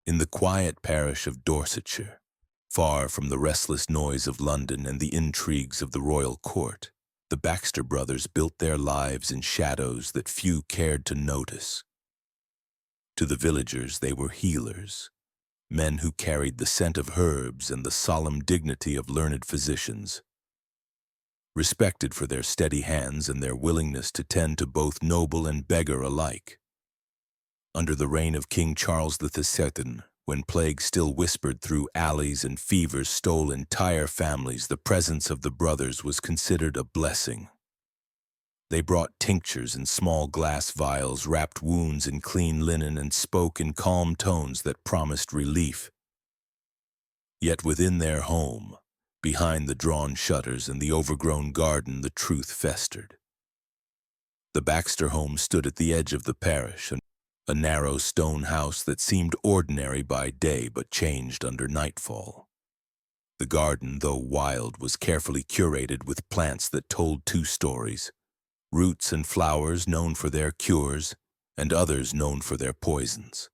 In the quiet parish of Dorsetshire, far from the restless noise of London and the intrigues of the royal court, the Baxter brothers built their lives in shadows that few cared to notice. To the villagers, they were healers, men who carried the scent of herbs and the solemn dignity of learned physicians. Respected for their steady hands and their willingness to tend to both noble and beggar alike. Under the reign of King Charles II, when plague still whispered through alleys and fevers stole entire families, the presence of the brothers was considered a blessing. They brought tinctures in small glass vials, wrapped wounds in clean linen, and spoke in calm tones that promised relief. Yet within their home, behind the drawn shutters and the overgrown garden, the truth festered. The Baxter home stood at the edge of the parish, a narrow stone house that seemed ordinary by day but changed under nightfall. The garden, though wild, was carefully curated with plants that told two stories, roots and flowers known for their cures, and others known for their poisons.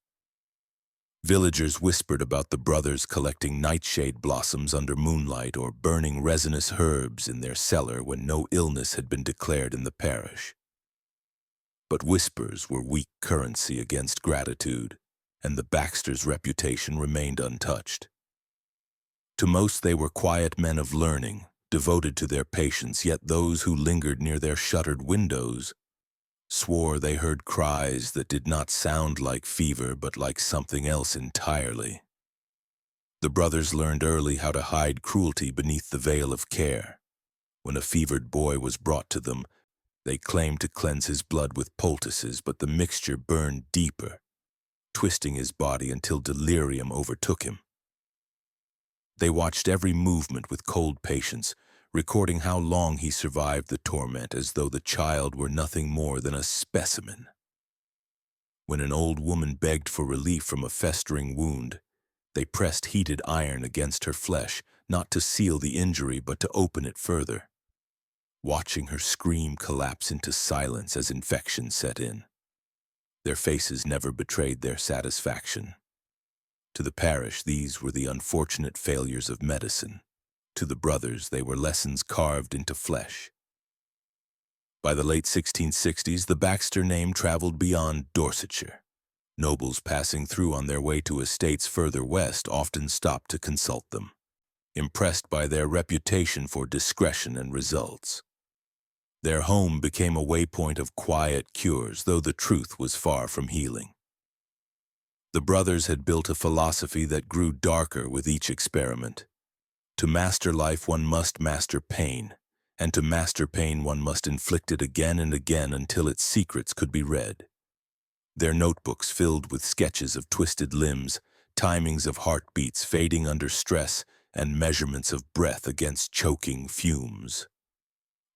Villagers whispered about the brothers collecting nightshade blossoms under moonlight or burning resinous herbs in their cellar when no illness had been declared in the parish. But whispers were weak currency against gratitude, and the Baxters' reputation remained untouched. To most they were quiet men of learning, devoted to their patients, yet those who lingered near their shuttered windows swore they heard cries that did not sound like fever but like something else entirely. The brothers learned early how to hide cruelty beneath the veil of care. When a fevered boy was brought to them, they claimed to cleanse his blood with poultices, but the mixture burned deeper, twisting his body until delirium overtook him. They watched every movement with cold patience, recording how long he survived the torment as though the child were nothing more than a specimen. When an old woman begged for relief from a festering wound, they pressed heated iron against her flesh, not to seal the injury but to open it further, watching her scream collapse into silence as infection set in. Their faces never betrayed their satisfaction. To the parish, these were the unfortunate failures of medicine. To the brothers, they were lessons carved into flesh. By the late 1660s, the Baxter name traveled beyond Dorsetshire. Nobles passing through on their way to estates further west often stopped to consult them, impressed by their reputation for discretion and results. Their home became a waypoint of quiet cures, though the truth was far from healing. The brothers had built a philosophy that grew darker with each experiment. To master life, one must master pain, and to master pain, one must inflict it again and again until its secrets could be read. Their notebooks filled with sketches of twisted limbs, timings of heartbeats fading under stress, and measurements of breath against choking fumes.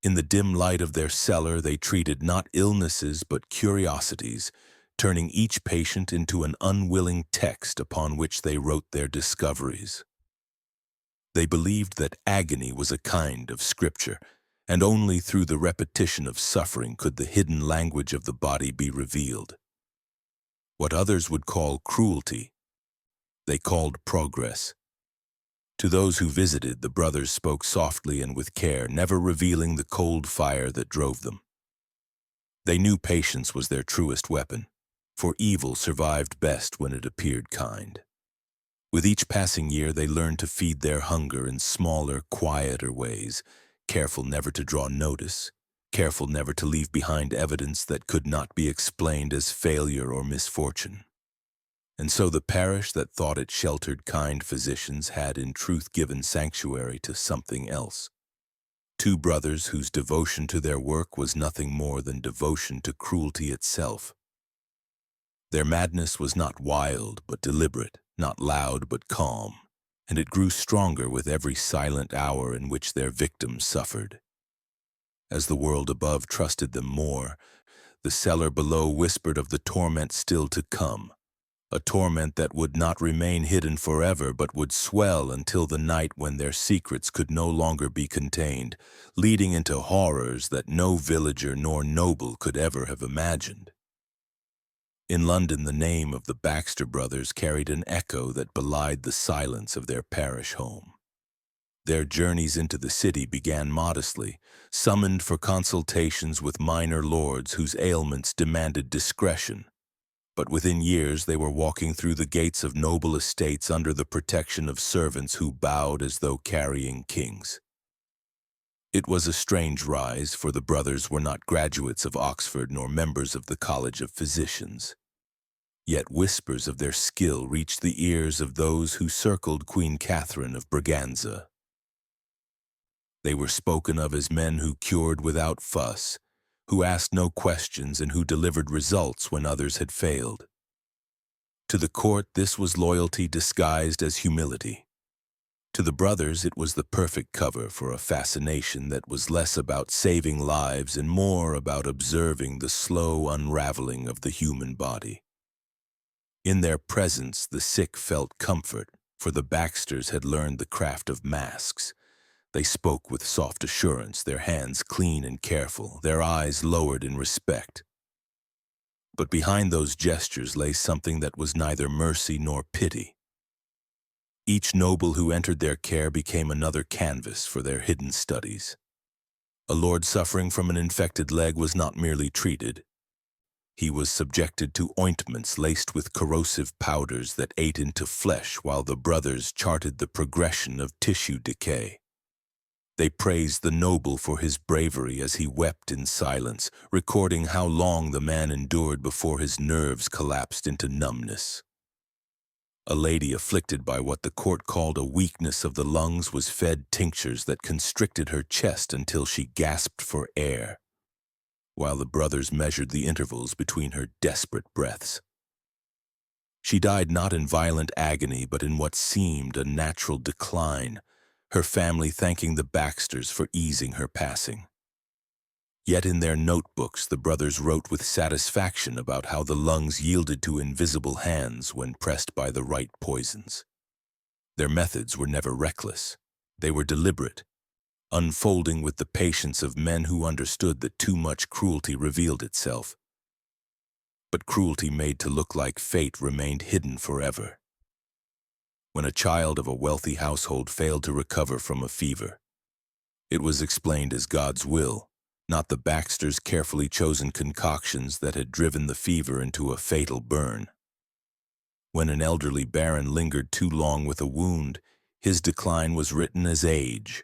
In the dim light of their cellar, they treated not illnesses but curiosities, turning each patient into an unwilling text upon which they wrote their discoveries. They believed that agony was a kind of scripture, and only through the repetition of suffering could the hidden language of the body be revealed. What others would call cruelty, they called progress. To those who visited, the brothers spoke softly and with care, never revealing the cold fire that drove them. They knew patience was their truest weapon, for evil survived best when it appeared kind. With each passing year, they learned to feed their hunger in smaller, quieter ways, careful never to draw notice, careful never to leave behind evidence that could not be explained as failure or misfortune. And so the parish that thought it sheltered kind physicians had in truth given sanctuary to something else. Two brothers whose devotion to their work was nothing more than devotion to cruelty itself. Their madness was not wild but deliberate, not loud but calm, and it grew stronger with every silent hour in which their victims suffered. As the world above trusted them more, the cellar below whispered of the torment still to come, a torment that would not remain hidden forever but would swell until the night when their secrets could no longer be contained, leading into horrors that no villager nor noble could ever have imagined. In London, the name of the Baxter brothers carried an echo that belied the silence of their parish home. Their journeys into the city began modestly, summoned for consultations with minor lords whose ailments demanded discretion. But within years they were walking through the gates of noble estates under the protection of servants who bowed as though carrying kings. It was a strange rise, for the brothers were not graduates of Oxford nor members of the College of Physicians. Yet whispers of their skill reached the ears of those who circled Queen Catherine of Braganza. They were spoken of as men who cured without fuss, who asked no questions, and who delivered results when others had failed. To the court, this was loyalty disguised as humility. To the brothers, it was the perfect cover for a fascination that was less about saving lives and more about observing the slow unraveling of the human body. In their presence, the sick felt comfort, for the Baxters had learned the craft of masks. They spoke with soft assurance, their hands clean and careful, their eyes lowered in respect. But behind those gestures lay something that was neither mercy nor pity. Each noble who entered their care became another canvas for their hidden studies. A lord suffering from an infected leg was not merely treated. He was subjected to ointments laced with corrosive powders that ate into flesh, while the brothers charted the progression of tissue decay. They praised the noble for his bravery as he wept in silence, recording how long the man endured before his nerves collapsed into numbness. A lady afflicted by what the court called a weakness of the lungs was fed tinctures that constricted her chest until she gasped for air, while the brothers measured the intervals between her desperate breaths. She died not in violent agony, but in what seemed a natural decline, her family thanking the Baxters for easing her passing. Yet in their notebooks, the brothers wrote with satisfaction about how the lungs yielded to invisible hands when pressed by the right poisons. Their methods were never reckless. They were deliberate, unfolding with the patience of men who understood that too much cruelty revealed itself. But cruelty made to look like fate remained hidden forever. When a child of a wealthy household failed to recover from a fever, it was explained as God's will, not the Baxters' carefully chosen concoctions that had driven the fever into a fatal burn. When an elderly baron lingered too long with a wound, his decline was written as age,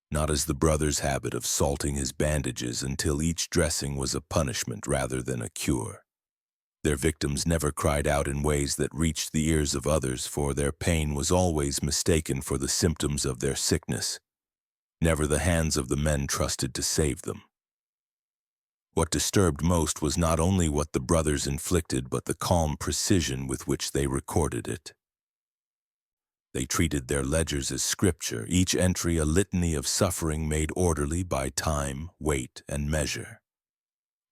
not as the brothers' habit of salting his bandages until each dressing was a punishment rather than a cure. Their victims never cried out in ways that reached the ears of others, for their pain was always mistaken for the symptoms of their sickness, never the hands of the men trusted to save them. What disturbed most was not only what the brothers inflicted, but the calm precision with which they recorded it. They treated their ledgers as scripture, each entry a litany of suffering made orderly by time, weight, and measure.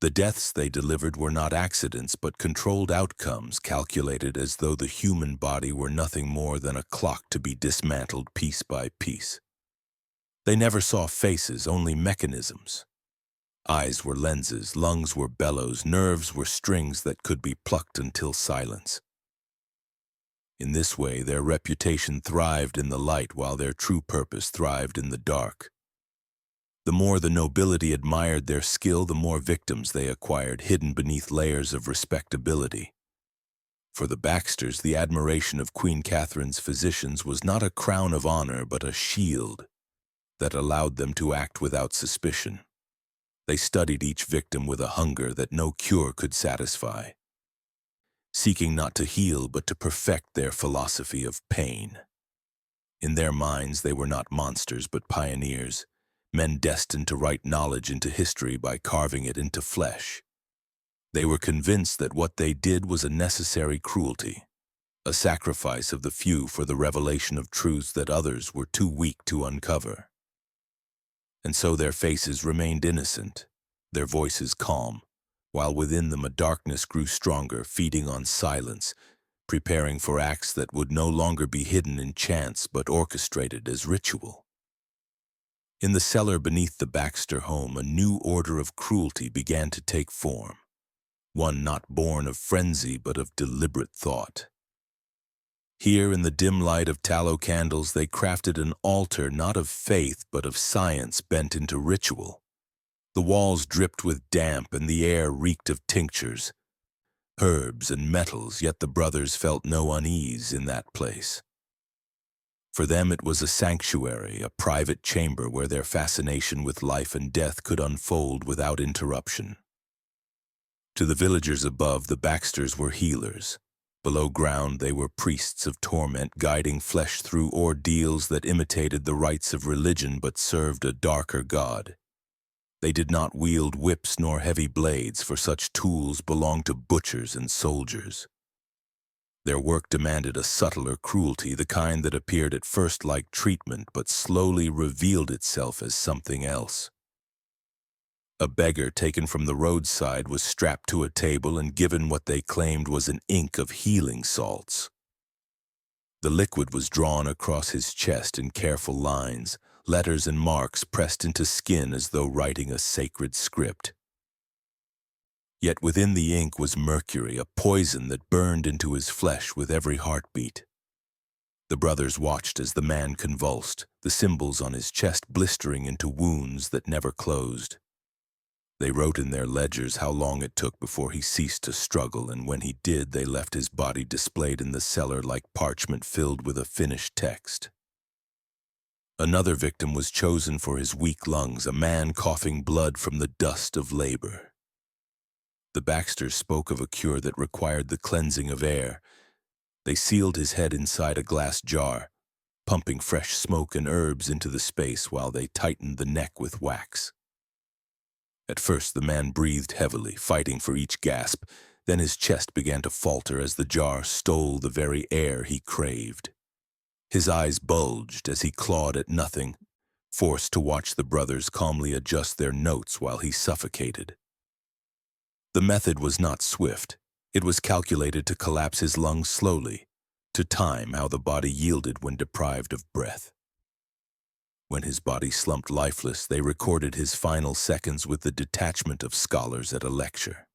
The deaths they delivered were not accidents, but controlled outcomes calculated as though the human body were nothing more than a clock to be dismantled piece by piece. They never saw faces, only mechanisms. Eyes were lenses, lungs were bellows, nerves were strings that could be plucked until silence. In this way, their reputation thrived in the light while their true purpose thrived in the dark. The more the nobility admired their skill, the more victims they acquired, hidden beneath layers of respectability. For the Baxters, the admiration of Queen Catherine's physicians was not a crown of honor, but a shield that allowed them to act without suspicion. They studied each victim with a hunger that no cure could satisfy, seeking not to heal but to perfect their philosophy of pain. In their minds, they were not monsters but pioneers, men destined to write knowledge into history by carving it into flesh. They were convinced that what they did was a necessary cruelty, a sacrifice of the few for the revelation of truths that others were too weak to uncover. And so their faces remained innocent, their voices calm, while within them a darkness grew stronger, feeding on silence, preparing for acts that would no longer be hidden in chance but orchestrated as ritual. In the cellar beneath the Baxter home, a new order of cruelty began to take form. one not born of frenzy but of deliberate thought. Here in the dim light of tallow candles they crafted an altar not of faith but of science bent into ritual. The walls dripped with damp and the air reeked of tinctures, herbs and metals, yet the brothers felt no unease in that place. For them it was a sanctuary, a private chamber where their fascination with life and death could unfold without interruption. To the villagers above, the Baxters were healers. Below ground, they were priests of torment, guiding flesh through ordeals that imitated the rites of religion but served a darker god. They did not wield whips nor heavy blades, for such tools belonged to butchers and soldiers. Their work demanded a subtler cruelty, the kind that appeared at first like treatment but slowly revealed itself as something else. A beggar taken from the roadside was strapped to a table and given what they claimed was an ink of healing salts. The liquid was drawn across his chest in careful lines, letters and marks pressed into skin as though writing a sacred script. Yet within the ink was mercury, a poison that burned into his flesh with every heartbeat. The brothers watched as the man convulsed, the symbols on his chest blistering into wounds that never closed. They wrote in their ledgers how long it took before he ceased to struggle, and when he did, they left his body displayed in the cellar like parchment filled with a finished text. Another victim was chosen for his weak lungs, a man coughing blood from the dust of labor. The Baxters spoke of a cure that required the cleansing of air. They sealed his head inside a glass jar, pumping fresh smoke and herbs into the space while they tightened the neck with wax. At first the man breathed heavily, fighting for each gasp. Then his chest began to falter as the jar stole the very air he craved. His eyes bulged as he clawed at nothing, forced to watch the brothers calmly adjust their notes while he suffocated. The method was not swift. It was calculated to collapse his lungs slowly, to time how the body yielded when deprived of breath. When his body slumped lifeless, they recorded his final seconds with the detachment of scholars at a lecture.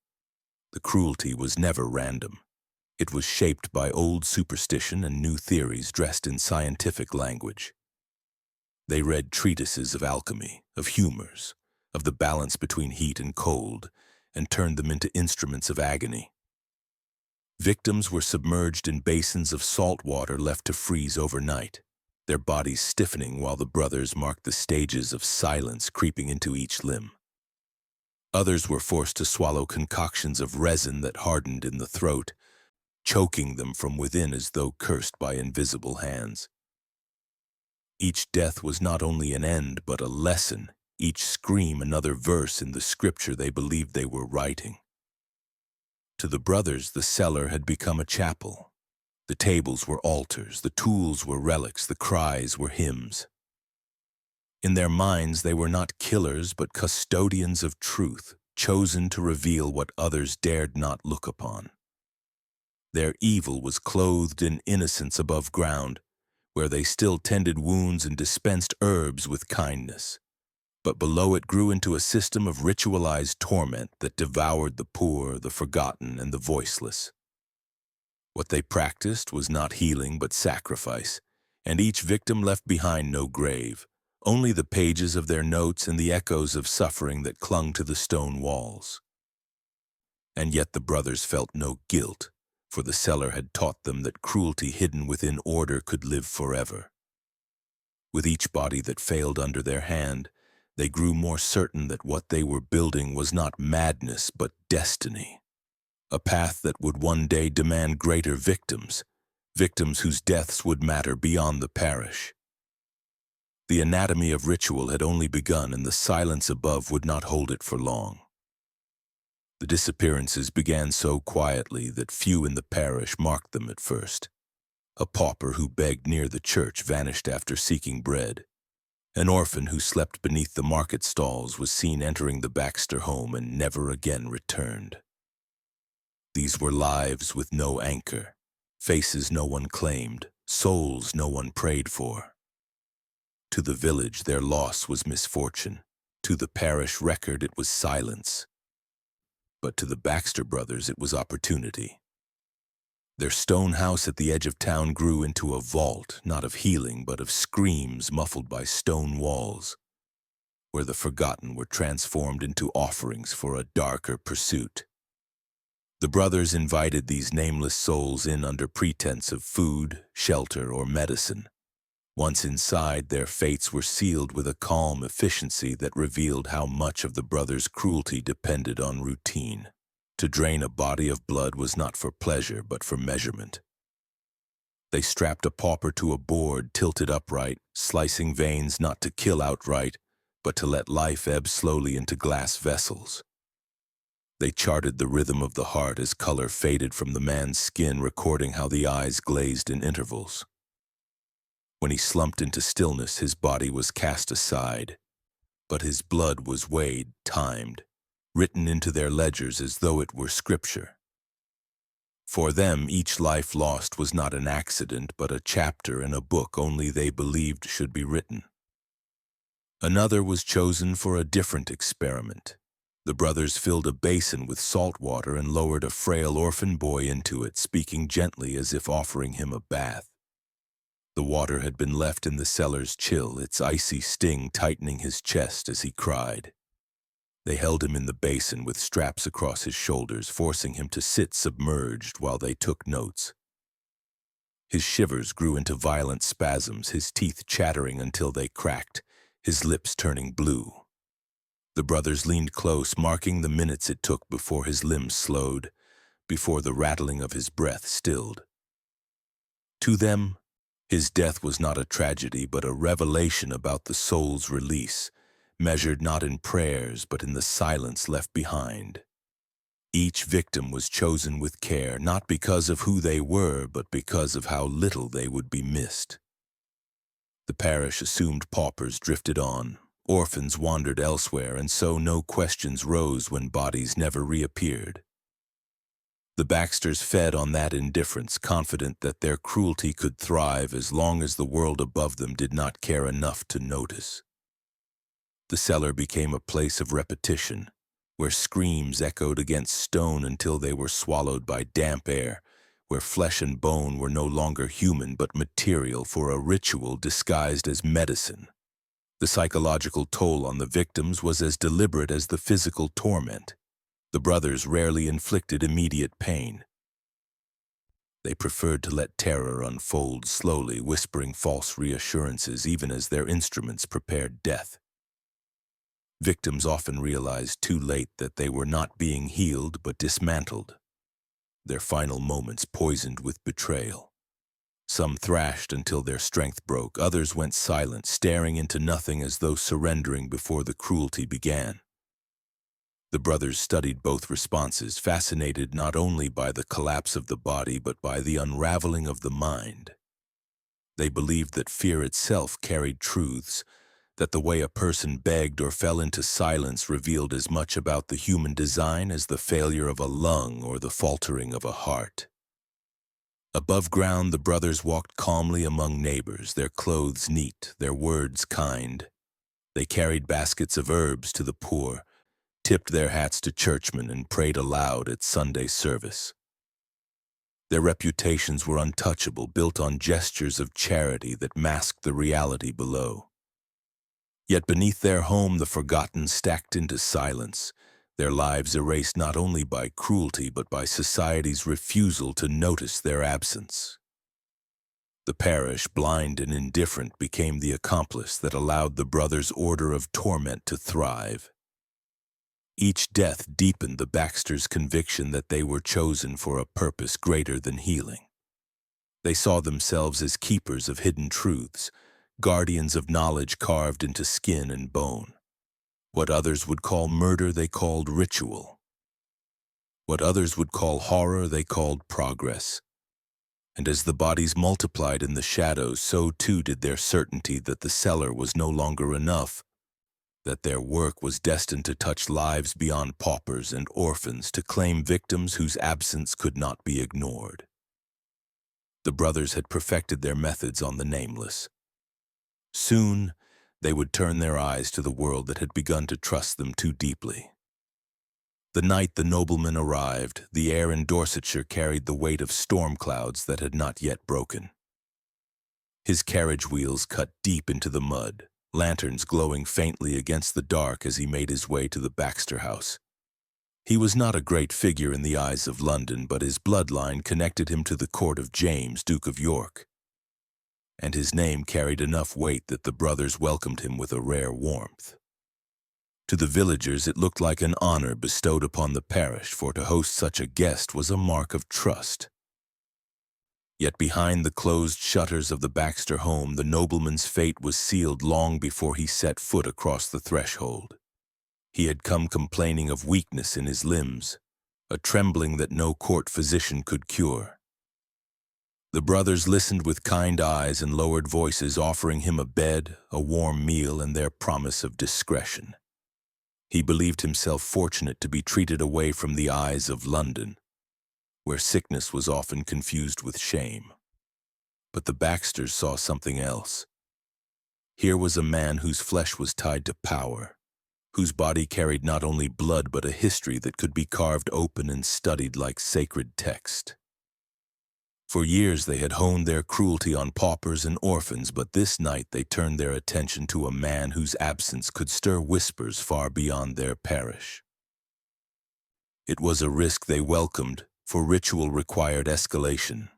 The cruelty was never random. It was shaped by old superstition and new theories dressed in scientific language. They read treatises of alchemy, of humors, of the balance between heat and cold, and turned them into instruments of agony. Victims were submerged in basins of salt water left to freeze overnight, their bodies stiffening while the brothers marked the stages of silence creeping into each limb. Others were forced to swallow concoctions of resin that hardened in the throat, choking them from within as though cursed by invisible hands. Each death was not only an end but a lesson, each scream another verse in the scripture they believed they were writing. To the brothers, the cellar had become a chapel. The tables were altars, the tools were relics, the cries were hymns. In their minds, they were not killers but custodians of truth, chosen to reveal what others dared not look upon. Their evil was clothed in innocence above ground, where they still tended wounds and dispensed herbs with kindness. But below it grew into a system of ritualized torment that devoured the poor, the forgotten, and the voiceless. What they practiced was not healing but sacrifice, and each victim left behind no grave, only the pages of their notes and the echoes of suffering that clung to the stone walls. And yet the brothers felt no guilt, for the cellar had taught them that cruelty hidden within order could live forever. With each body that failed under their hand, they grew more certain that what they were building was not madness but destiny, a path that would one day demand greater victims, victims whose deaths would matter beyond the parish. The anatomy of ritual had only begun, and the silence above would not hold it for long. The disappearances began so quietly that few in the parish marked them at first. A pauper who begged near the church vanished after seeking bread. An orphan who slept beneath the market stalls was seen entering the Baxter home and never again returned. These were lives with no anchor, faces no one claimed, souls no one prayed for. To the village, their loss was misfortune. To the parish record, it was silence. But to the Baxter brothers it was opportunity. Their stone house at the edge of town grew into a vault, not of healing, but of screams muffled by stone walls, where the forgotten were transformed into offerings for a darker pursuit. The brothers invited these nameless souls in under pretense of food, shelter, or medicine. Once inside, their fates were sealed with a calm efficiency that revealed how much of the brothers' cruelty depended on routine. To drain a body of blood was not for pleasure, but for measurement. They strapped a pauper to a board tilted upright, slicing veins not to kill outright, but to let life ebb slowly into glass vessels. They charted the rhythm of the heart as color faded from the man's skin, recording how the eyes glazed in intervals. When he slumped into stillness, his body was cast aside, but his blood was weighed, timed, written into their ledgers as though it were scripture. For them, each life lost was not an accident, but a chapter in a book only they believed should be written. Another was chosen for a different experiment. The brothers filled a basin with salt water and lowered a frail orphan boy into it, speaking gently as if offering him a bath. The water had been left in the cellar's chill, its icy sting tightening his chest as he cried. They held him in the basin with straps across his shoulders, forcing him to sit submerged while they took notes. His shivers grew into violent spasms, his teeth chattering until they cracked, his lips turning blue. The brothers leaned close, marking the minutes it took before his limbs slowed, before the rattling of his breath stilled. To them, his death was not a tragedy, but a revelation about the soul's release, measured not in prayers, but in the silence left behind. Each victim was chosen with care, not because of who they were, but because of how little they would be missed. The parish assumed paupers drifted on, orphans wandered elsewhere, and so no questions rose when bodies never reappeared. The Baxters fed on that indifference, confident that their cruelty could thrive as long as the world above them did not care enough to notice. The cellar became a place of repetition, where screams echoed against stone until they were swallowed by damp air, where flesh and bone were no longer human but material for a ritual disguised as medicine. The psychological toll on the victims was as deliberate as the physical torment. The brothers rarely inflicted immediate pain. They preferred to let terror unfold slowly, whispering false reassurances even as their instruments prepared death. Victims often realized too late that they were not being healed but dismantled, their final moments poisoned with betrayal. Some thrashed until their strength broke, others went silent, staring into nothing as though surrendering before the cruelty began. The brothers studied both responses, fascinated not only by the collapse of the body but by the unraveling of the mind. They believed that fear itself carried truths, that the way a person begged or fell into silence revealed as much about the human design as the failure of a lung or the faltering of a heart. Above ground, the brothers walked calmly among neighbors, their clothes neat, their words kind. They carried baskets of herbs to the poor, tipped their hats to churchmen, and prayed aloud at Sunday service. Their reputations were untouchable, built on gestures of charity that masked the reality below. Yet beneath their home, the forgotten stacked into silence, their lives erased not only by cruelty but by society's refusal to notice their absence. The parish, blind and indifferent, became the accomplice that allowed the brothers' order of torment to thrive. Each death deepened the Baxters' conviction that they were chosen for a purpose greater than healing. They saw themselves as keepers of hidden truths, guardians of knowledge carved into skin and bone. What others would call murder, they called ritual. What others would call horror, they called progress. And as the bodies multiplied in the shadows, so too did their certainty that the cellar was no longer enough, that their work was destined to touch lives beyond paupers and orphans, to claim victims whose absence could not be ignored. The brothers had perfected their methods on the nameless. Soon, they would turn their eyes to the world that had begun to trust them too deeply. The night the nobleman arrived, the air in Dorsetshire carried the weight of storm clouds that had not yet broken. His carriage wheels cut deep into the mud, lanterns glowing faintly against the dark as he made his way to the Baxter house. He was not a great figure in the eyes of London, but his bloodline connected him to the court of James, Duke of York, and his name carried enough weight that the brothers welcomed him with a rare warmth. To the villagers it looked like an honor bestowed upon the parish, for to host such a guest was a mark of trust. Yet behind the closed shutters of the Baxter home, the nobleman's fate was sealed long before he set foot across the threshold. He had come complaining of weakness in his limbs, a trembling that no court physician could cure. The brothers listened with kind eyes and lowered voices, offering him a bed, a warm meal, and their promise of discretion. He believed himself fortunate to be treated away from the eyes of London, where sickness was often confused with shame. But the Baxters saw something else. Here was a man whose flesh was tied to power, whose body carried not only blood but a history that could be carved open and studied like sacred text. For years they had honed their cruelty on paupers and orphans, but this night they turned their attention to a man whose absence could stir whispers far beyond their parish. It was a risk they welcomed, for ritual required escalation.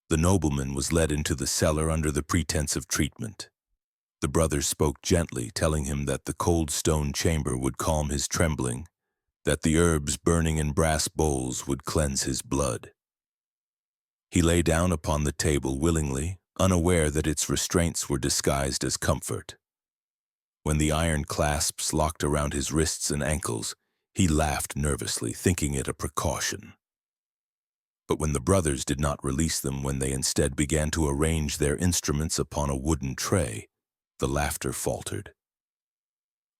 The nobleman was led into the cellar under the pretense of treatment. The brothers spoke gently, telling him that the cold stone chamber would calm his trembling, that the herbs burning in brass bowls would cleanse his blood. He lay down upon the table willingly, unaware that its restraints were disguised as comfort. When the iron clasps locked around his wrists and ankles, he laughed nervously, thinking it a precaution. But when the brothers did not release them, when they instead began to arrange their instruments upon a wooden tray, the laughter faltered.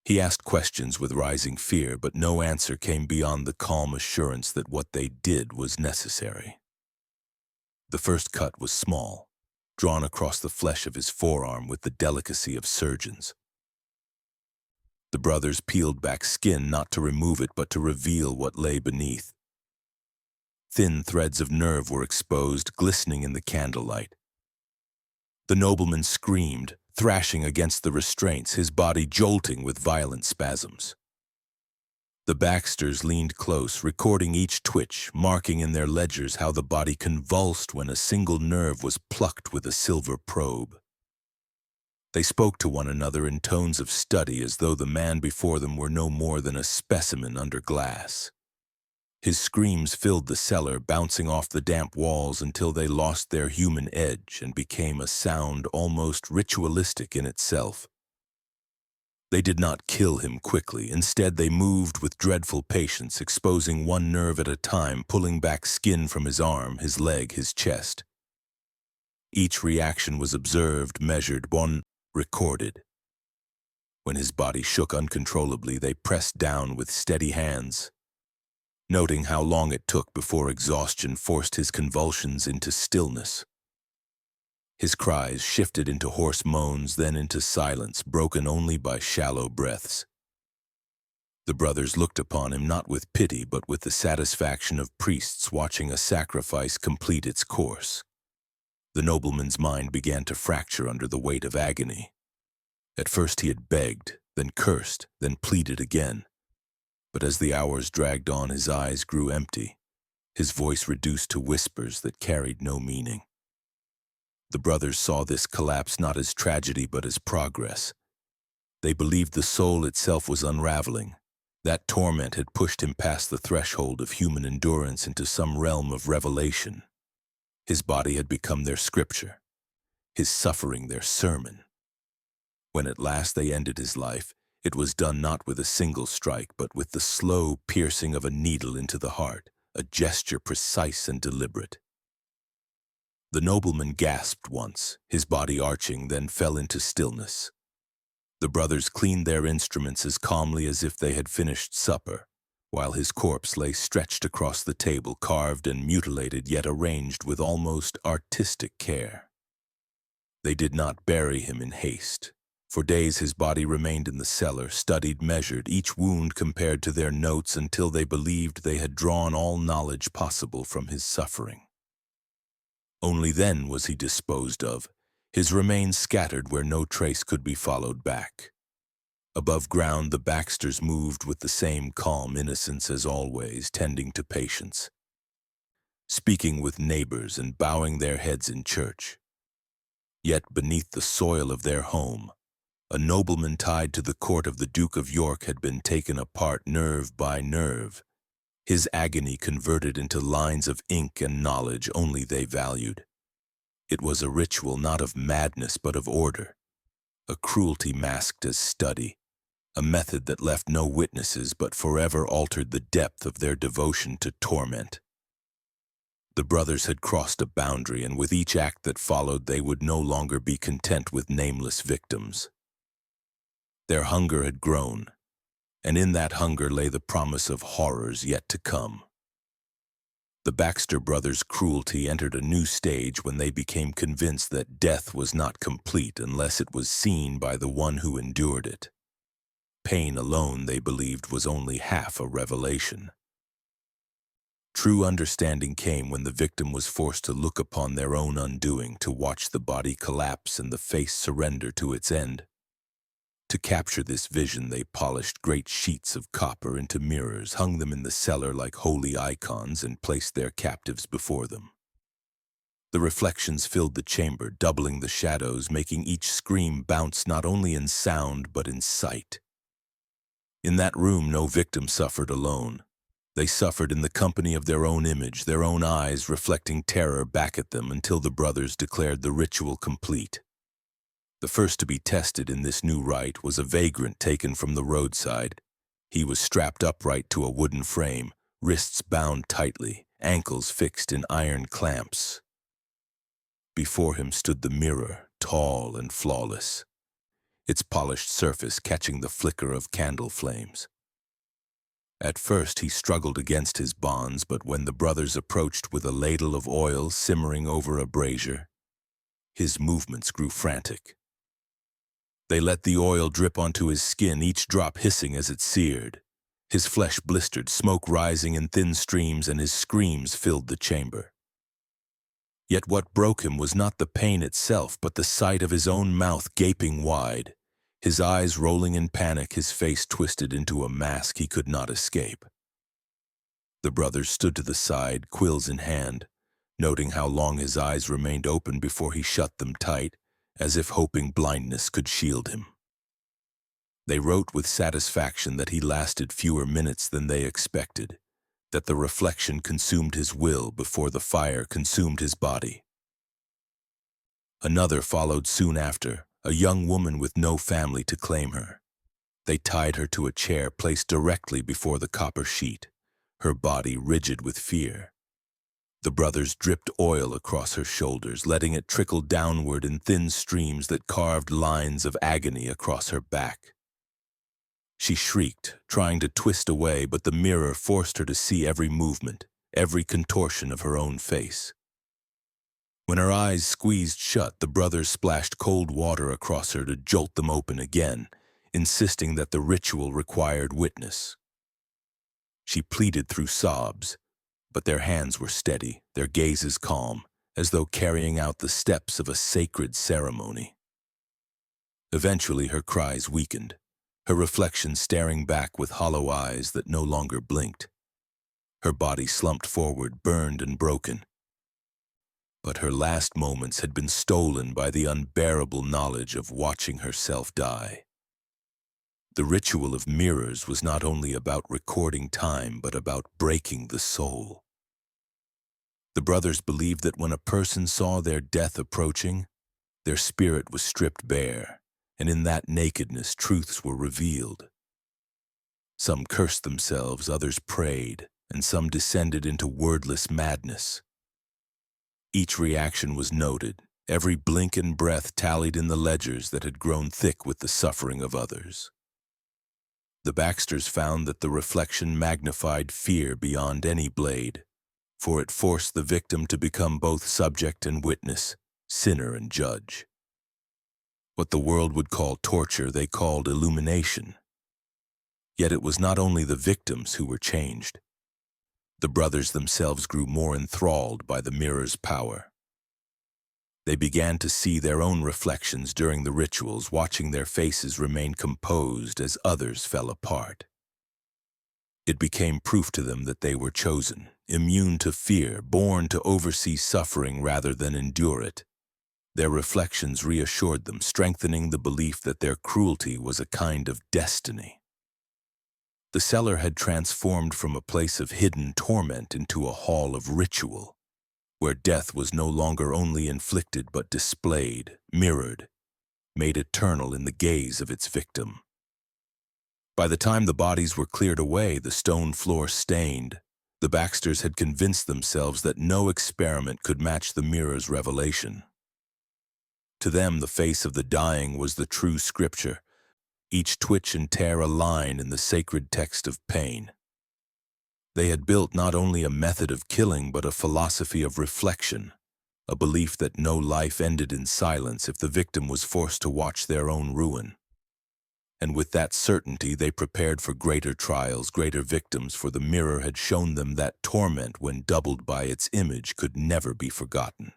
He asked questions with rising fear, but no answer came beyond the calm assurance that what they did was necessary. The first cut was small, drawn across the flesh of his forearm with the delicacy of surgeons. The brothers peeled back skin not to remove it but to reveal what lay beneath. Thin threads of nerve were exposed, glistening in the candlelight. The nobleman screamed, thrashing against the restraints, his body jolting with violent spasms. The Baxters leaned close, recording each twitch, marking in their ledgers how the body convulsed when a single nerve was plucked with a silver probe. They spoke to one another in tones of study, as though the man before them were no more than a specimen under glass. His screams filled the cellar, bouncing off the damp walls until they lost their human edge and became a sound almost ritualistic in itself. They did not kill him quickly. Instead, they moved with dreadful patience, exposing one nerve at a time, pulling back skin from his arm, his leg, his chest. Each reaction was observed, measured, recorded. When his body shook uncontrollably, they pressed down with steady hands, noting how long it took before exhaustion forced his convulsions into stillness. His cries shifted into hoarse moans, then into silence, broken only by shallow breaths. The brothers looked upon him not with pity, but with the satisfaction of priests watching a sacrifice complete its course. The nobleman's mind began to fracture under the weight of agony. At first he had begged, then cursed, then pleaded again. But as the hours dragged on, his eyes grew empty, his voice reduced to whispers that carried no meaning. The brothers saw this collapse not as tragedy but as progress. They believed the soul itself was unraveling. That torment had pushed him past the threshold of human endurance into some realm of revelation. His body had become their scripture, his suffering their sermon. When at last they ended his life, it was done not with a single strike, but with the slow piercing of a needle into the heart, a gesture precise and deliberate. The nobleman gasped once, his body arching, then fell into stillness. The brothers cleaned their instruments as calmly as if they had finished supper, while his corpse lay stretched across the table, carved and mutilated, yet arranged with almost artistic care. They did not bury him in haste, For days his body remained in the cellar, studied, measured, each wound compared to their notes until they believed they had drawn all knowledge possible from his suffering. Only then was he disposed of, his remains scattered where no trace could be followed back. Above ground, the Baxters moved with the same calm innocence as always, tending to patients, speaking with neighbors and bowing their heads in church. Yet beneath the soil of their home, a nobleman tied to the court of the Duke of York had been taken apart nerve by nerve, his agony converted into lines of ink and knowledge only they valued. It was a ritual not of madness but of order, a cruelty masked as study, a method that left no witnesses but forever altered the depth of their devotion to torment. The brothers had crossed a boundary, and with each act that followed they would no longer be content with nameless victims. Their hunger had grown, and in that hunger lay the promise of horrors yet to come. The Baxter brothers' cruelty entered a new stage when they became convinced that death was not complete unless it was seen by the one who endured it. Pain alone, they believed, was only half a revelation. True understanding came when the victim was forced to look upon their own undoing, to watch the body collapse and the face surrender to its end. To capture this vision, they polished great sheets of copper into mirrors, hung them in the cellar like holy icons, and placed their captives before them. The reflections filled the chamber, doubling the shadows, making each scream bounce not only in sound but in sight. In that room, no victim suffered alone. They suffered in the company of their own image, their own eyes reflecting terror back at them, until the brothers declared the ritual complete. The first to be tested in this new rite was a vagrant taken from the roadside. He was strapped upright to a wooden frame, wrists bound tightly, ankles fixed in iron clamps. Before him stood the mirror, tall and flawless, its polished surface catching the flicker of candle flames. At first he struggled against his bonds, but when the brothers approached with a ladle of oil simmering over a brazier, his movements grew frantic. They let the oil drip onto his skin, each drop hissing as it seared. His flesh blistered, smoke rising in thin streams, and his screams filled the chamber. Yet what broke him was not the pain itself, but the sight of his own mouth gaping wide, his eyes rolling in panic, his face twisted into a mask he could not escape. The brothers stood to the side, quills in hand, noting how long his eyes remained open before he shut them tight, as if hoping blindness could shield him. They wrote with satisfaction that he lasted fewer minutes than they expected, that the reflection consumed his will before the fire consumed his body. Another followed soon after, a young woman with no family to claim her. They tied her to a chair placed directly before the copper sheet, her body rigid with fear. The brothers dripped oil across her shoulders, letting it trickle downward in thin streams that carved lines of agony across her back. She shrieked, trying to twist away, but the mirror forced her to see every movement, every contortion of her own face. When her eyes squeezed shut, the brothers splashed cold water across her to jolt them open again, insisting that the ritual required witness. She pleaded through sobs, but their hands were steady, their gazes calm, as though carrying out the steps of a sacred ceremony. Eventually her cries weakened, her reflection staring back with hollow eyes that no longer blinked. Her body slumped forward, burned and broken. But her last moments had been stolen by the unbearable knowledge of watching herself die. The ritual of mirrors was not only about recording time, but about breaking the soul. The brothers believed that when a person saw their death approaching, their spirit was stripped bare, and in that nakedness truths were revealed. Some cursed themselves, others prayed, and some descended into wordless madness. Each reaction was noted, every blink and breath tallied in the ledgers that had grown thick with the suffering of others. The Baxters found that the reflection magnified fear beyond any blade, for it forced the victim to become both subject and witness, sinner and judge. What the world would call torture, they called illumination. Yet it was not only the victims who were changed. The brothers themselves grew more enthralled by the mirror's power. They began to see their own reflections during the rituals, watching their faces remain composed as others fell apart. It became proof to them that they were chosen, immune to fear, born to oversee suffering rather than endure it. Their reflections reassured them, strengthening the belief that their cruelty was a kind of destiny. The cellar had transformed from a place of hidden torment into a hall of ritual, where death was no longer only inflicted but displayed, mirrored, made eternal in the gaze of its victim. By the time the bodies were cleared away, the stone floor stained, the Baxters had convinced themselves that no experiment could match the mirror's revelation. To them, the face of the dying was the true scripture, each twitch and tear a line in the sacred text of pain. They had built not only a method of killing but a philosophy of reflection, a belief that no life ended in silence if the victim was forced to watch their own ruin. And with that certainty, they prepared for greater trials, greater victims, for the mirror had shown them that torment, when doubled by its image, could never be forgotten.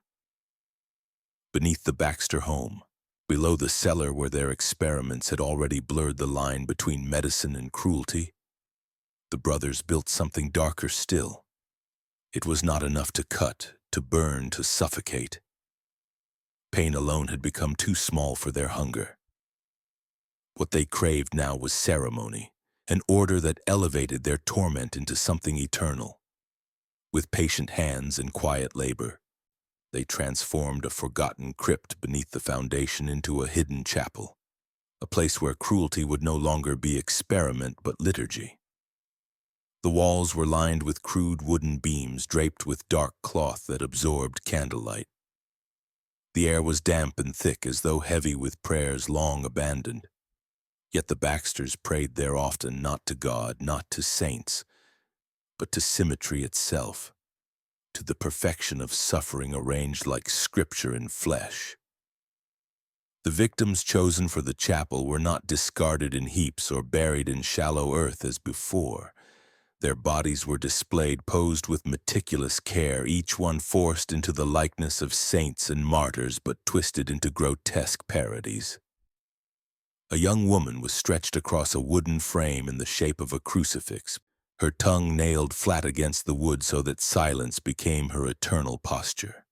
Beneath the Baxter home, below the cellar where their experiments had already blurred the line between medicine and cruelty, the brothers built something darker still. It was not enough to cut, to burn, to suffocate. Pain alone had become too small for their hunger. What they craved now was ceremony, an order that elevated their torment into something eternal. With patient hands and quiet labor, they transformed a forgotten crypt beneath the foundation into a hidden chapel, a place where cruelty would no longer be experiment but liturgy. The walls were lined with crude wooden beams draped with dark cloth that absorbed candlelight. The air was damp and thick, as though heavy with prayers long abandoned. Yet the Baxters prayed there often, not to God, not to saints, but to symmetry itself, to the perfection of suffering arranged like scripture in flesh. The victims chosen for the chapel were not discarded in heaps or buried in shallow earth as before. Their bodies were displayed, posed with meticulous care, each one forced into the likeness of saints and martyrs, but twisted into grotesque parodies. A young woman was stretched across a wooden frame in the shape of a crucifix, her tongue nailed flat against the wood so that silence became her eternal posture.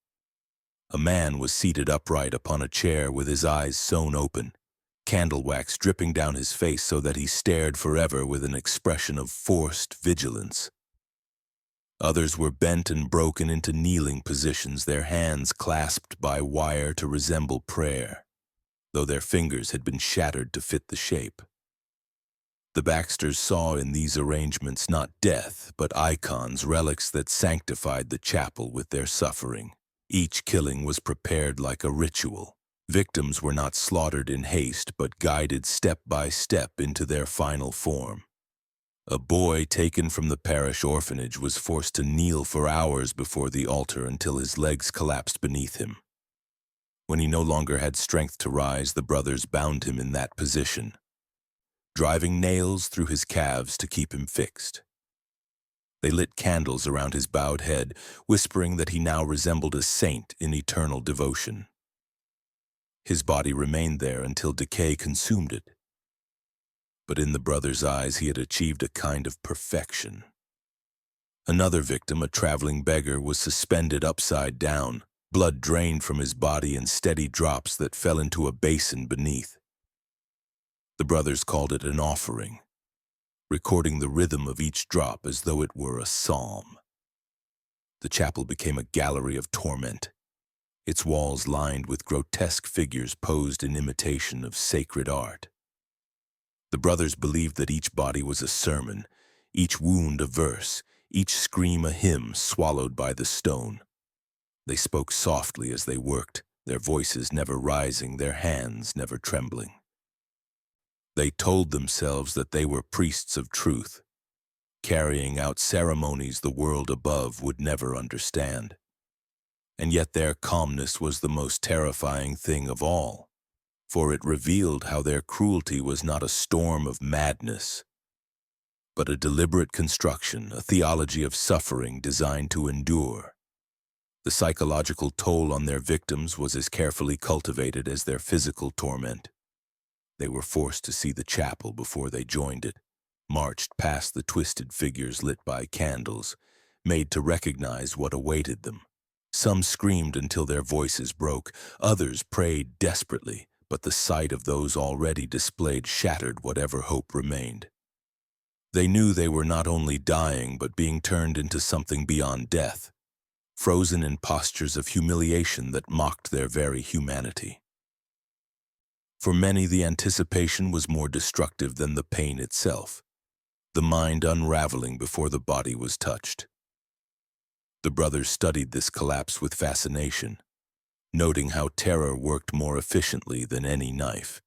A man was seated upright upon a chair with his eyes sewn open, candle wax dripping down his face so that he stared forever with an expression of forced vigilance. Others were bent and broken into kneeling positions, their hands clasped by wire to resemble prayer, though their fingers had been shattered to fit the shape. The Baxters saw in these arrangements not death, but icons, relics that sanctified the chapel with their suffering. Each killing was prepared like a ritual. Victims were not slaughtered in haste, but guided step by step into their final form. A boy taken from the parish orphanage was forced to kneel for hours before the altar until his legs collapsed beneath him. When he no longer had strength to rise, the brothers bound him in that position, driving nails through his calves to keep him fixed. They lit candles around his bowed head, whispering that he now resembled a saint in eternal devotion. His body remained there until decay consumed it. But in the brothers' eyes, he had achieved a kind of perfection. Another victim, a traveling beggar, was suspended upside down, blood drained from his body in steady drops that fell into a basin beneath. The brothers called it an offering, recording the rhythm of each drop as though it were a psalm. The chapel became a gallery of torment, its walls lined with grotesque figures posed in imitation of sacred art. The brothers believed that each body was a sermon, each wound a verse, each scream a hymn swallowed by the stone. They spoke softly as they worked, their voices never rising, their hands never trembling. They told themselves that they were priests of truth, carrying out ceremonies the world above would never understand. And yet their calmness was the most terrifying thing of all, for it revealed how their cruelty was not a storm of madness, but a deliberate construction, a theology of suffering designed to endure. The psychological toll on their victims was as carefully cultivated as their physical torment. They were forced to see the chapel before they joined it, marched past the twisted figures lit by candles, made to recognize what awaited them. Some screamed until their voices broke, others prayed desperately, but the sight of those already displayed shattered whatever hope remained. They knew they were not only dying but being turned into something beyond death, frozen in postures of humiliation that mocked their very humanity. For many, the anticipation was more destructive than the pain itself, the mind unraveling before the body was touched. The brothers studied this collapse with fascination, noting how terror worked more efficiently than any knife.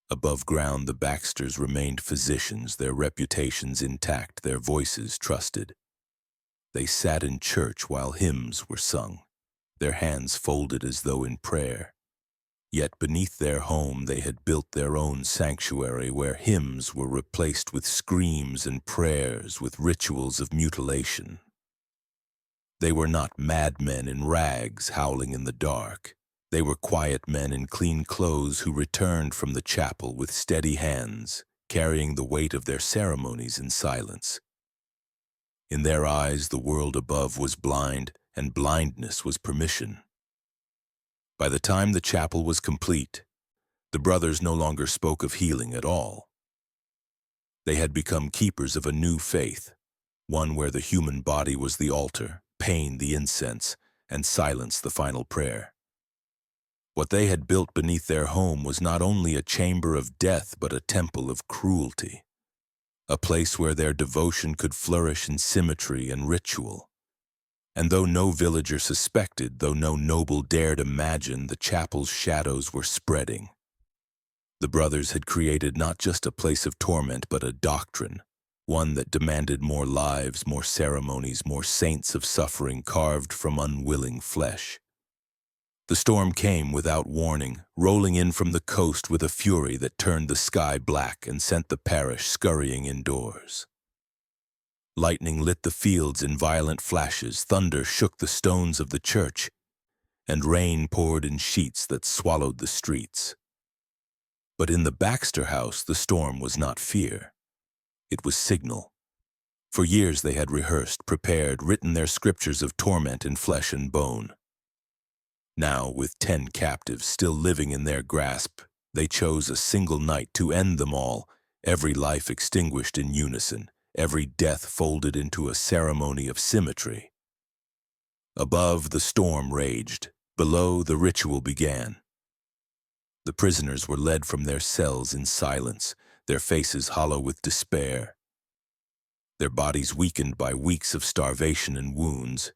Above ground, the Baxters remained physicians, their reputations intact, their voices trusted. They sat in church while hymns were sung, their hands folded as though in prayer. Yet beneath their home they had built their own sanctuary where hymns were replaced with screams and prayers, with rituals of mutilation. They were not madmen in rags howling in the dark. They were quiet men in clean clothes who returned from the chapel with steady hands, carrying the weight of their ceremonies in silence. In their eyes, the world above was blind, and blindness was permission. By the time the chapel was complete, the brothers no longer spoke of healing at all. They had become keepers of a new faith, one where the human body was the altar, pain the incense, and silence the final prayer. What they had built beneath their home was not only a chamber of death but a temple of cruelty, a place where their devotion could flourish in symmetry and ritual. And though no villager suspected, though no noble dared imagine, the chapel's shadows were spreading. The brothers had created not just a place of torment, but a doctrine, one that demanded more lives, more ceremonies, more saints of suffering carved from unwilling flesh. The storm came without warning, rolling in from the coast with a fury that turned the sky black and sent the parish scurrying indoors. Lightning lit the fields in violent flashes, thunder shook the stones of the church, and rain poured in sheets that swallowed the streets. But in the Baxter house, the storm was not fear. It was signal. For years they had rehearsed, prepared, written their scriptures of torment in flesh and bone. Now, with 10 captives still living in their grasp, they chose a single night to end them all, every life extinguished in unison, every death folded into a ceremony of symmetry. Above, the storm raged. Below, the ritual began. The prisoners were led from their cells in silence, their faces hollow with despair, their bodies weakened by weeks of starvation and wounds.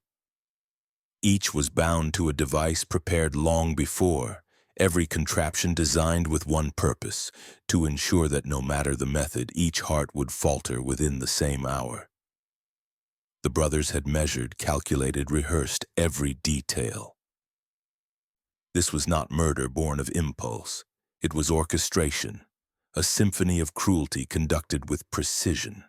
Each was bound to a device prepared long before, every contraption designed with one purpose, to ensure that no matter the method, each heart would falter within the same hour. The brothers had measured, calculated, rehearsed every detail. This was not murder born of impulse. It was orchestration, a symphony of cruelty conducted with precision.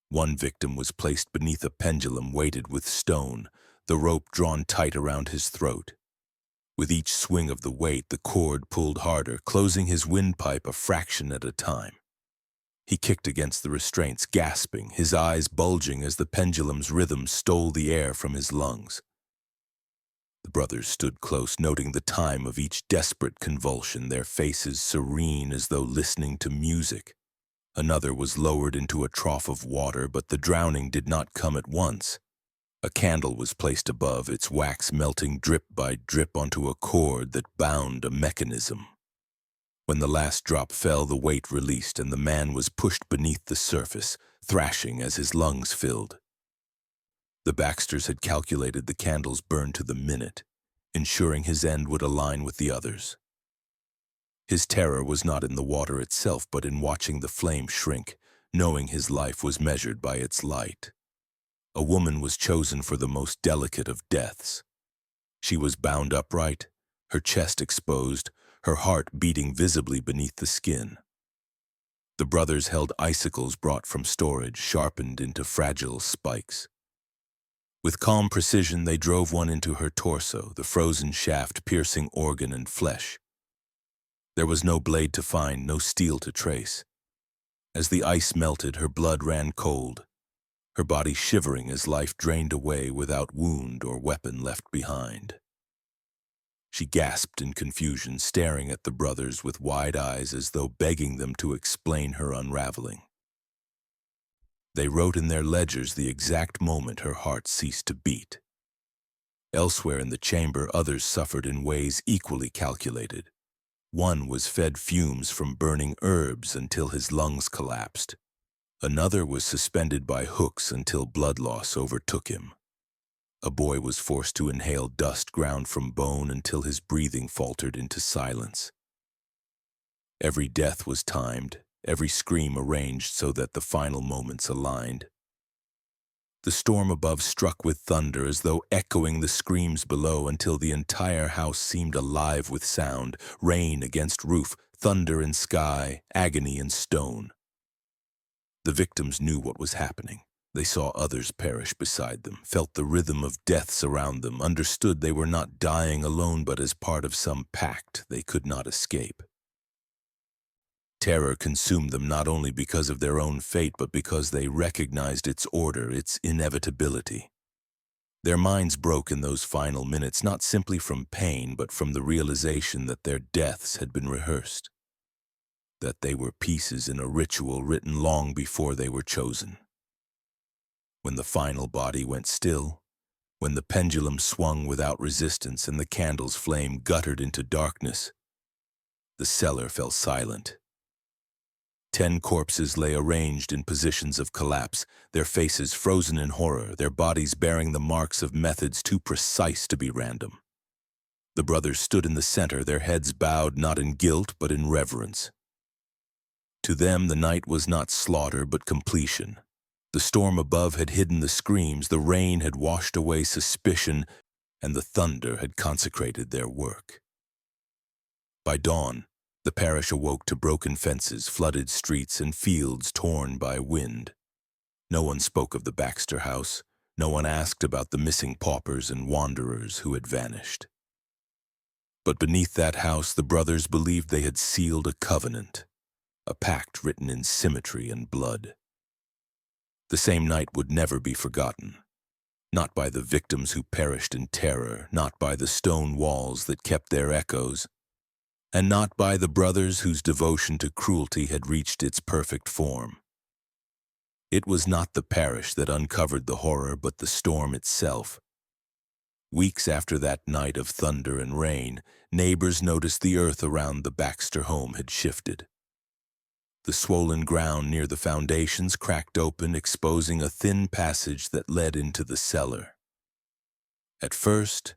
One victim was placed beneath a pendulum weighted with stone, the rope drawn tight around his throat. With each swing of the weight, the cord pulled harder, closing his windpipe a fraction at a time. He kicked against the restraints, gasping, his eyes bulging as the pendulum's rhythm stole the air from his lungs. The brothers stood close, noting the time of each desperate convulsion, their faces serene as though listening to music. Another was lowered into a trough of water, but the drowning did not come at once. A candle was placed above, its wax melting drip by drip onto a cord that bound a mechanism. When the last drop fell, the weight released, and the man was pushed beneath the surface, thrashing as his lungs filled. The Baxters had calculated the candle's burn to the minute, ensuring his end would align with the others. His terror was not in the water itself, but in watching the flame shrink, knowing his life was measured by its light. A woman was chosen for the most delicate of deaths. She was bound upright, her chest exposed, her heart beating visibly beneath the skin. The brothers held icicles brought from storage, sharpened into fragile spikes. With calm precision, they drove one into her torso, the frozen shaft piercing organ and flesh. There was no blade to find, no steel to trace. As the ice melted, her blood ran cold, her body shivering as life drained away without wound or weapon left behind. She gasped in confusion, staring at the brothers with wide eyes as though begging them to explain her unraveling. They wrote in their ledgers the exact moment her heart ceased to beat. Elsewhere in the chamber, others suffered in ways equally calculated. One was fed fumes from burning herbs until his lungs collapsed. Another was suspended by hooks until blood loss overtook him. A boy was forced to inhale dust ground from bone until his breathing faltered into silence. Every death was timed, every scream arranged so that the final moments aligned. The storm above struck with thunder as though echoing the screams below until the entire house seemed alive with sound, rain against roof, thunder in sky, agony in stone. The victims knew what was happening. They saw others perish beside them, felt the rhythm of deaths around them, understood they were not dying alone but as part of some pact they could not escape. Terror consumed them not only because of their own fate but because they recognized its order, its inevitability. Their minds broke in those final minutes not simply from pain but from the realization that their deaths had been rehearsed, that they were pieces in a ritual written long before they were chosen. When the final body went still, when the pendulum swung without resistance and the candle's flame guttered into darkness, the cellar fell silent. 10 corpses lay arranged in positions of collapse, their faces frozen in horror, their bodies bearing the marks of methods too precise to be random. The brothers stood in the center, their heads bowed not in guilt but in reverence. To them, the night was not slaughter but completion. The storm above had hidden the screams, the rain had washed away suspicion, and the thunder had consecrated their work. By dawn, the parish awoke to broken fences, flooded streets, and fields torn by wind. No one spoke of the Baxter house. No one asked about the missing paupers and wanderers who had vanished. But beneath that house, the brothers believed they had sealed a covenant, a pact written in symmetry and blood. The same night would never be forgotten, not by the victims who perished in terror, not by the stone walls that kept their echoes, and not by the brothers whose devotion to cruelty had reached its perfect form. It was not the parish that uncovered the horror, but the storm itself. Weeks after that night of thunder and rain, neighbors noticed the earth around the Baxter home had shifted. The swollen ground near the foundations cracked open, exposing a thin passage that led into the cellar. At first,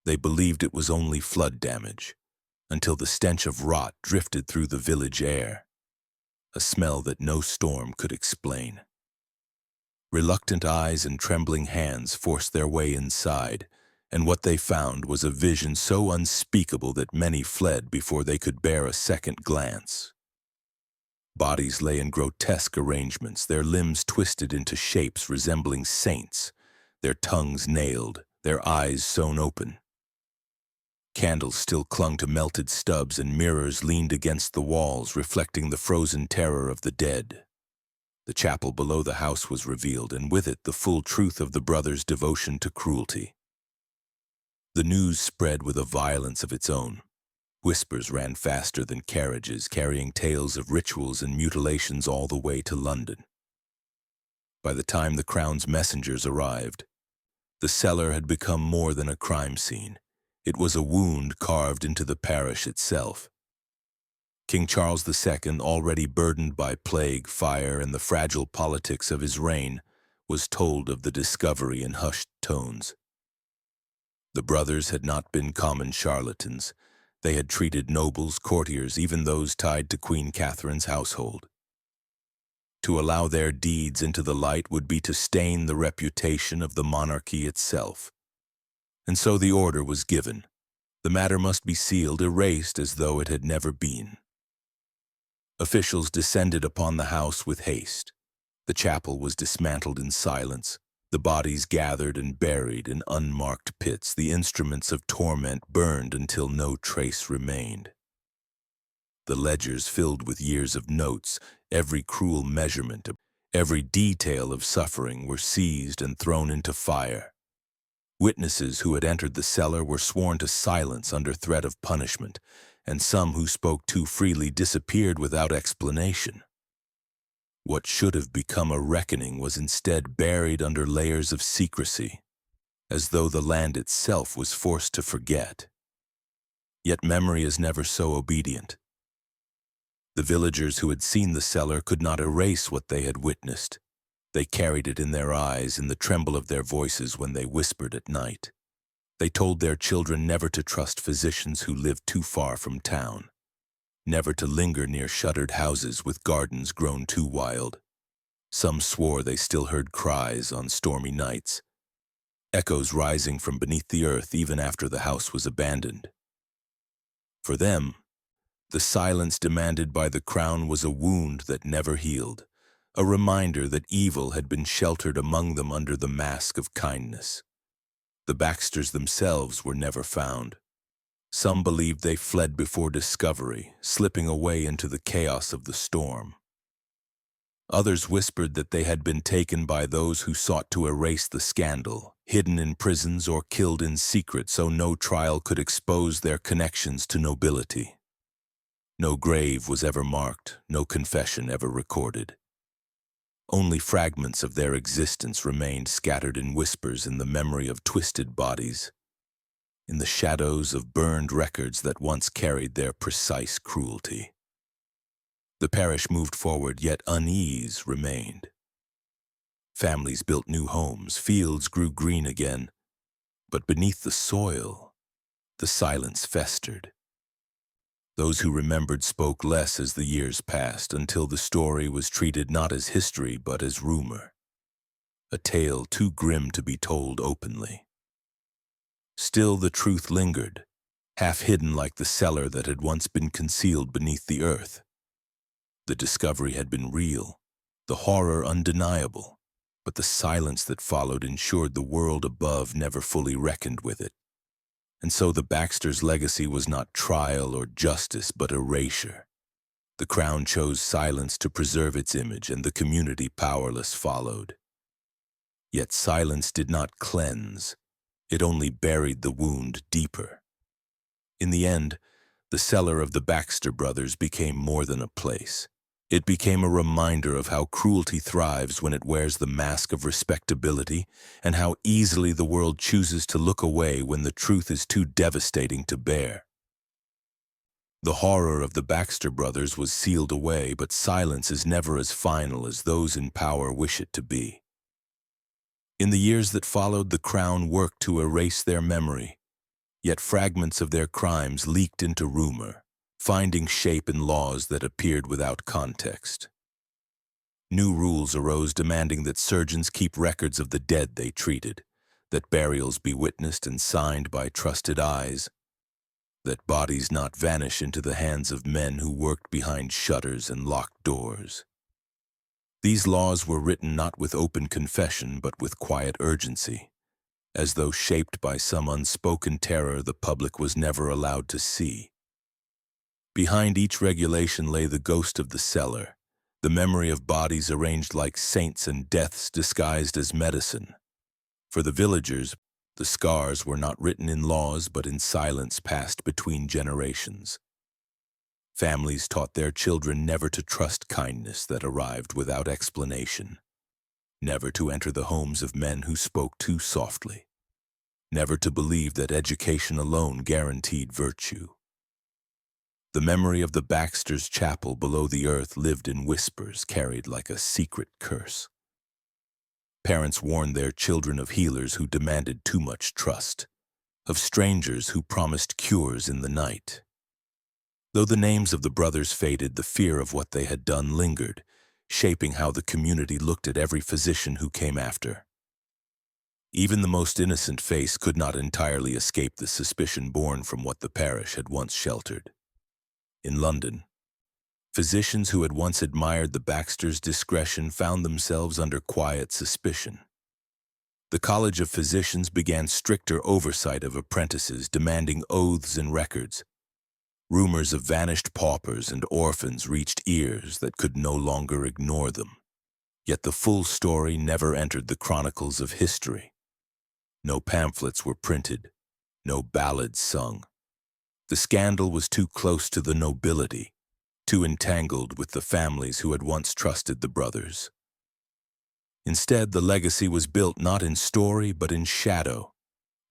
they believed it was only flood damage, until the stench of rot drifted through the village air, a smell that no storm could explain. Reluctant eyes and trembling hands forced their way inside, and what they found was a vision so unspeakable that many fled before they could bear a second glance. Bodies lay in grotesque arrangements, their limbs twisted into shapes resembling saints, their tongues nailed, their eyes sewn open. Candles still clung to melted stubs and mirrors leaned against the walls, reflecting the frozen terror of the dead. The chapel below the house was revealed, and with it the full truth of the brothers' devotion to cruelty. The news spread with a violence of its own. Whispers ran faster than carriages, carrying tales of rituals and mutilations all the way to London. By the time the Crown's messengers arrived, the cellar had become more than a crime scene. It was a wound carved into the parish itself. King Charles II, already burdened by plague, fire, and the fragile politics of his reign, was told of the discovery in hushed tones. The brothers had not been common charlatans. They had treated nobles, courtiers, even those tied to Queen Catherine's household. To allow their deeds into the light would be to stain the reputation of the monarchy itself. And so the order was given. The matter must be sealed, erased as though it had never been. Officials descended upon the house with haste. The chapel was dismantled in silence, the bodies gathered and buried in unmarked pits, the instruments of torment burned until no trace remained. The ledgers filled with years of notes, every cruel measurement, every detail of suffering were seized and thrown into fire. Witnesses who had entered the cellar were sworn to silence under threat of punishment, and some who spoke too freely disappeared without explanation. What should have become a reckoning was instead buried under layers of secrecy, as though the land itself was forced to forget. Yet memory is never so obedient. The villagers who had seen the cellar could not erase what they had witnessed. They carried it in their eyes, in the tremble of their voices when they whispered at night. They told their children never to trust physicians who lived too far from town, never to linger near shuttered houses with gardens grown too wild. Some swore they still heard cries on stormy nights, echoes rising from beneath the earth even after the house was abandoned. For them, the silence demanded by the crown was a wound that never healed, a reminder that evil had been sheltered among them under the mask of kindness. The Baxters themselves were never found. Some believed they fled before discovery, slipping away into the chaos of the storm. Others whispered that they had been taken by those who sought to erase the scandal, hidden in prisons or killed in secret so no trial could expose their connections to nobility. No grave was ever marked, no confession ever recorded. Only fragments of their existence remained scattered in whispers in the memory of twisted bodies, in the shadows of burned records that once carried their precise cruelty. The parish moved forward, yet unease remained. Families built new homes, fields grew green again, but beneath the soil, the silence festered. Those who remembered spoke less as the years passed, until the story was treated not as history but as rumor, a tale too grim to be told openly. Still the truth lingered, half hidden like the cellar that had once been concealed beneath the earth. The discovery had been real, the horror undeniable, but the silence that followed ensured the world above never fully reckoned with it. And so the Baxters' legacy was not trial or justice, but erasure. The crown chose silence to preserve its image, and the community powerless followed. Yet silence did not cleanse. It only buried the wound deeper. In the end, the cellar of the Baxter brothers became more than a place. It became a reminder of how cruelty thrives when it wears the mask of respectability, and how easily the world chooses to look away when the truth is too devastating to bear. The horror of the Baxter brothers was sealed away, but silence is never as final as those in power wish it to be. In the years that followed, the crown worked to erase their memory, yet fragments of their crimes leaked into rumor, finding shape in laws that appeared without context. New rules arose demanding that surgeons keep records of the dead they treated, that burials be witnessed and signed by trusted eyes, that bodies not vanish into the hands of men who worked behind shutters and locked doors. These laws were written not with open confession but with quiet urgency, as though shaped by some unspoken terror the public was never allowed to see. Behind each regulation lay the ghost of the cellar, the memory of bodies arranged like saints and deaths disguised as medicine. For the villagers, the scars were not written in laws but in silence passed between generations. Families taught their children never to trust kindness that arrived without explanation, never to enter the homes of men who spoke too softly, never to believe that education alone guaranteed virtue. The memory of the Baxters' chapel below the earth lived in whispers carried like a secret curse. Parents warned their children of healers who demanded too much trust, of strangers who promised cures in the night. Though the names of the brothers faded, the fear of what they had done lingered, shaping how the community looked at every physician who came after. Even the most innocent face could not entirely escape the suspicion born from what the parish had once sheltered. In London, physicians who had once admired the Baxters' discretion found themselves under quiet suspicion. The College of Physicians began stricter oversight of apprentices, demanding oaths and records. Rumors of vanished paupers and orphans reached ears that could no longer ignore them. Yet the full story never entered the chronicles of history. No pamphlets were printed, no ballads sung. The scandal was too close to the nobility, too entangled with the families who had once trusted the brothers. Instead, the legacy was built not in story but in shadow,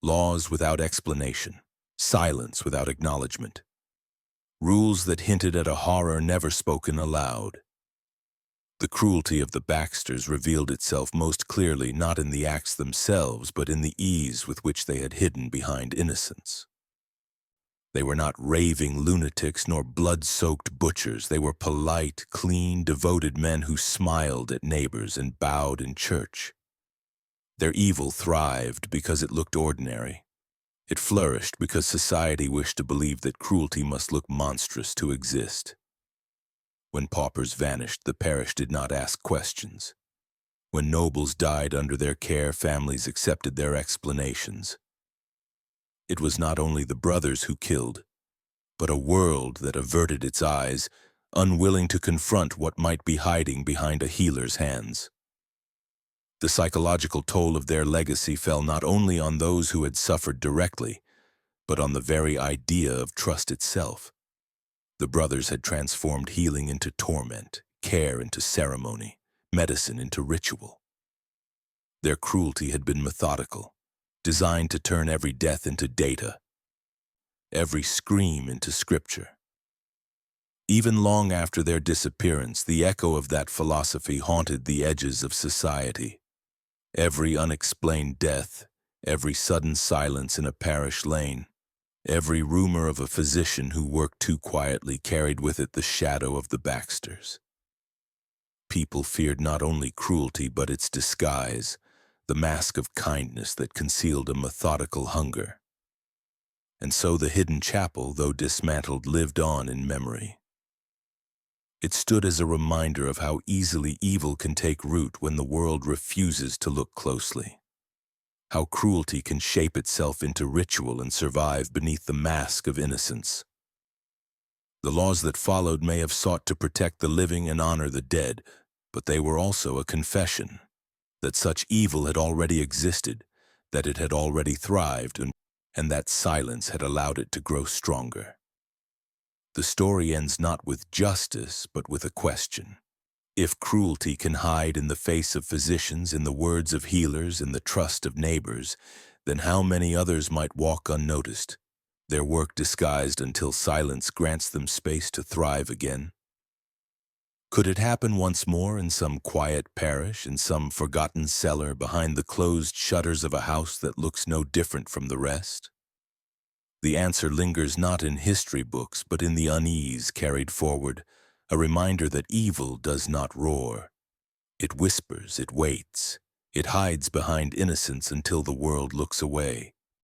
laws without explanation, silence without acknowledgement, rules that hinted at a horror never spoken aloud. The cruelty of the Baxters revealed itself most clearly not in the acts themselves but in the ease with which they had hidden behind innocence. They were not raving lunatics nor blood-soaked butchers. They were polite, clean, devoted men who smiled at neighbors and bowed in church. Their evil thrived because it looked ordinary. It flourished because society wished to believe that cruelty must look monstrous to exist. When paupers vanished, the parish did not ask questions. When nobles died under their care, families accepted their explanations. It was not only the brothers who killed, but a world that averted its eyes, unwilling to confront what might be hiding behind a healer's hands. The psychological toll of their legacy fell not only on those who had suffered directly, but on the very idea of trust itself. The brothers had transformed healing into torment, care into ceremony, medicine into ritual. Their cruelty had been methodical, designed to turn every death into data, every scream into scripture. Even long after their disappearance, the echo of that philosophy haunted the edges of society. Every unexplained death, every sudden silence in a parish lane, every rumor of a physician who worked too quietly carried with it the shadow of the Baxters. People feared not only cruelty but its disguise, the mask of kindness that concealed a methodical hunger. And so the hidden chapel, though dismantled, lived on in memory. It stood as a reminder of how easily evil can take root when the world refuses to look closely, how cruelty can shape itself into ritual and survive beneath the mask of innocence. The laws that followed may have sought to protect the living and honor the dead, but they were also a confession that such evil had already existed, that it had already thrived, and that silence had allowed it to grow stronger. The story ends not with justice, but with a question. If cruelty can hide in the face of physicians, in the words of healers, in the trust of neighbors, then how many others might walk unnoticed, their work disguised until silence grants them space to thrive again? Could it happen once more in some quiet parish, in some forgotten cellar, behind the closed shutters of a house that looks no different from the rest? The answer lingers not in history books, but in the unease carried forward, a reminder that evil does not roar. It whispers, it waits, it hides behind innocence until the world looks away.